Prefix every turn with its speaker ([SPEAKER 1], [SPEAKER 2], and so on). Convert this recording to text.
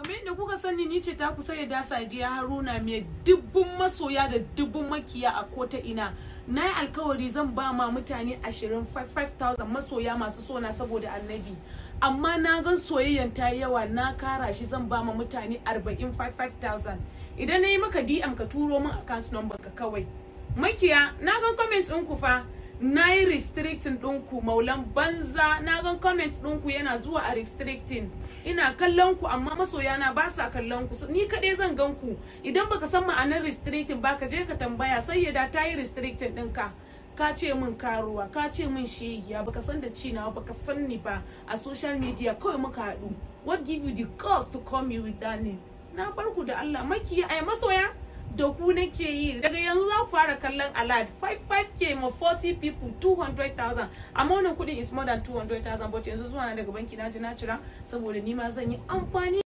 [SPEAKER 1] kamar yadda kuka sani ni ce ta ku Sayyada Sadiya Haruna mai dubbun masoya da dubbun makiya a kota ina. Na yi alkawari zan ba ma mutane 25,000 masoya masu sona saboda annabi. Amma na gan soyayyan ta yawa na kara shi zan ba ma mutane 45,000. Idan na yi maka DM ka turo min account number ka kawai. Makiya na gan comments ɗinku fa. Na yi restricting ɗinku maulan banza. Na gan comments ɗinku yana zuwa a restricting. Ina kallon ku amma masoyana ba sa kallon ku. Ni kaɗai zan gan ku. Idan baka san ma'anar restricting ba ka je ka tambaya. Sayyada ta yi restricting ɗinka. Ka ce min karuwa, ka ce min shegiya, baka san da ci nawa, baka san ni ba a social media kawai muka haɗu. What give you the guts to call me with that name? Na bar ku da Allah makiya ai masoya da ku nake yi. Daga yanzu za ku fara kallon alert 5k ma 40 people 200,000. Amma wannan kudin is more than 200,000 but yanzu zuwa na daga banki na ji na cira saboda ni ma zan yi amfani